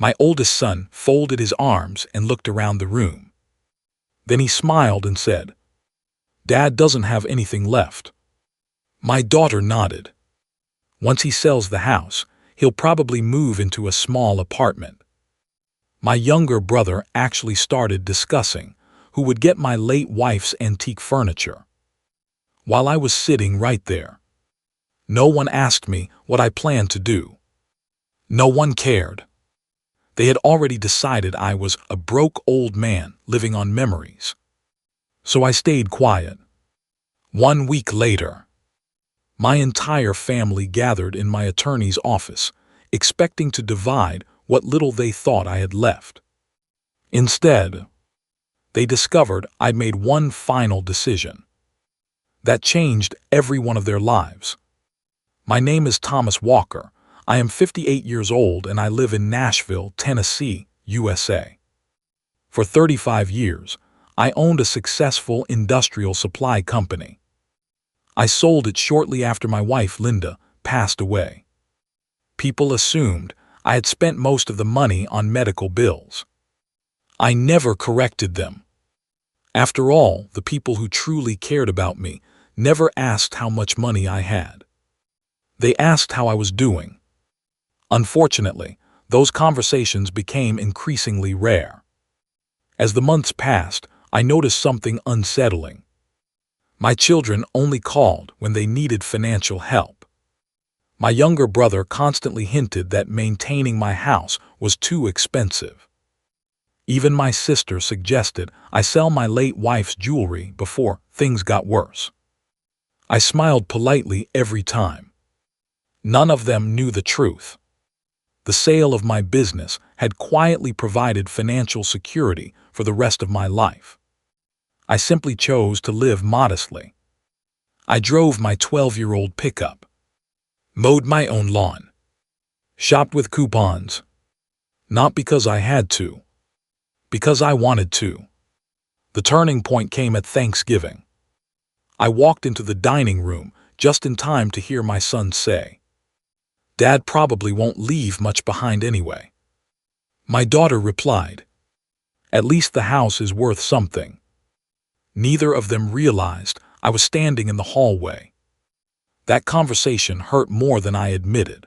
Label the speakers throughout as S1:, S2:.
S1: My oldest son folded his arms and looked around the room. Then he smiled and said, "Dad doesn't have anything left." My daughter nodded. Once he sells the house, he'll probably move into a small apartment. My younger brother actually started discussing who would get my late wife's antique furniture. While I was sitting right there, no one asked me what I planned to do. No one cared. They had already decided I was a broke old man living on memories. So I stayed quiet. 1 week later, my entire family gathered in my attorney's office, expecting to divide what little they thought I had left. Instead, they discovered I'd made one final decision that changed every one of their lives. My name is Thomas Walker. I am 58 years old and I live in Nashville, Tennessee, USA. For 35 years, I owned a successful industrial supply company. I sold it shortly after my wife, Linda, passed away. People assumed I had spent most of the money on medical bills. I never corrected them. After all, the people who truly cared about me never asked how much money I had. They asked how I was doing. Unfortunately, those conversations became increasingly rare. As the months passed, I noticed something unsettling. My children only called when they needed financial help. My younger brother constantly hinted that maintaining my house was too expensive. Even my sister suggested I sell my late wife's jewelry before things got worse. I smiled politely every time. None of them knew the truth. The sale of my business had quietly provided financial security for the rest of my life. I simply chose to live modestly. I drove my 12-year-old pickup, mowed my own lawn, shopped with coupons, not because I had to, because I wanted to. The turning point came at Thanksgiving. I walked into the dining room just in time to hear my son say, "Dad probably won't leave much behind anyway." My daughter replied, "At least the house is worth something." Neither of them realized I was standing in the hallway. That conversation hurt more than I admitted.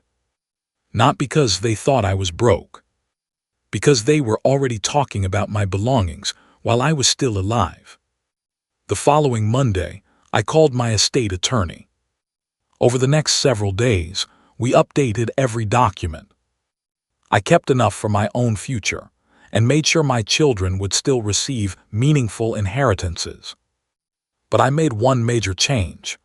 S1: Not because they thought I was broke, because they were already talking about my belongings while I was still alive. The following Monday, I called my estate attorney. Over the next several days, we updated every document. I kept enough for my own future and made sure my children would still receive meaningful inheritances. But I made one major change.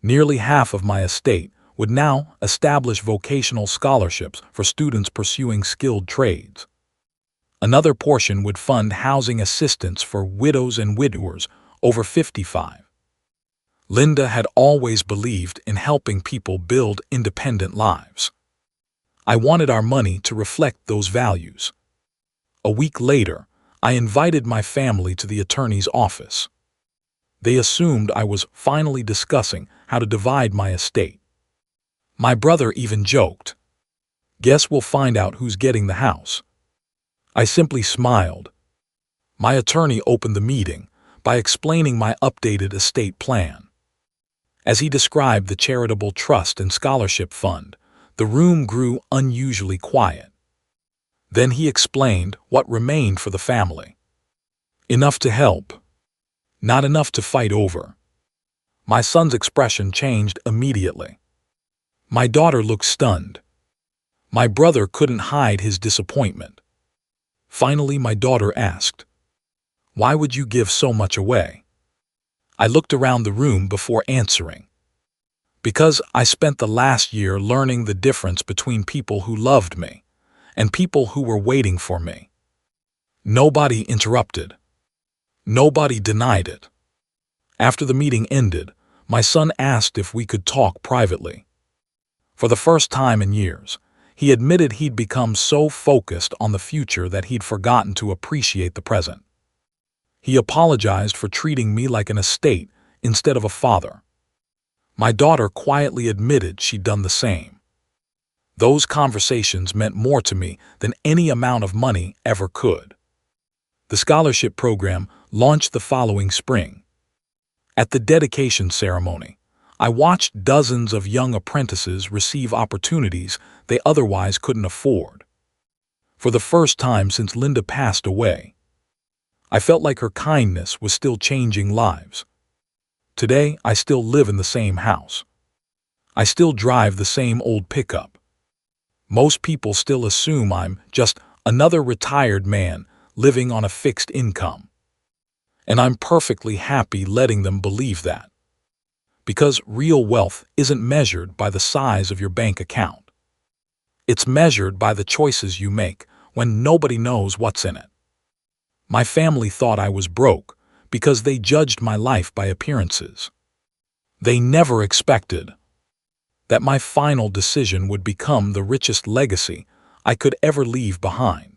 S1: Nearly half of my estate would now establish vocational scholarships for students pursuing skilled trades. Another portion would fund housing assistance for widows and widowers over 55. Linda had always believed in helping people build independent lives. I wanted our money to reflect those values. A week later, I invited my family to the attorney's office. They assumed I was finally discussing how to divide my estate. My brother even joked, "Guess we'll find out who's getting the house." I simply smiled. My attorney opened the meeting by explaining my updated estate plan. As he described the charitable trust and scholarship fund, the room grew unusually quiet. Then he explained what remained for the family. Enough to help, not enough to fight over. My son's expression changed immediately. My daughter looked stunned. My brother couldn't hide his disappointment. Finally, my daughter asked, "Why would you give so much away?" I looked around the room before answering. Because I spent the last year learning the difference between people who loved me and people who were waiting for me. Nobody interrupted. Nobody denied it. After the meeting ended, my son asked if we could talk privately. For the first time in years, he admitted he'd become so focused on the future that he'd forgotten to appreciate the present. He apologized for treating me like an estate instead of a father. My daughter quietly admitted she'd done the same. Those conversations meant more to me than any amount of money ever could. The scholarship program launched the following spring. At the dedication ceremony, I watched dozens of young apprentices receive opportunities they otherwise couldn't afford. For the first time since Linda passed away, I felt like her kindness was still changing lives. Today, I still live in the same house. I still drive the same old pickup. Most people still assume I'm just another retired man living on a fixed income. And I'm perfectly happy letting them believe that. Because real wealth isn't measured by the size of your bank account. It's measured by the choices you make when nobody knows what's in it. My family thought I was broke because they judged my life by appearances. They never expected that my final decision would become the richest legacy I could ever leave behind.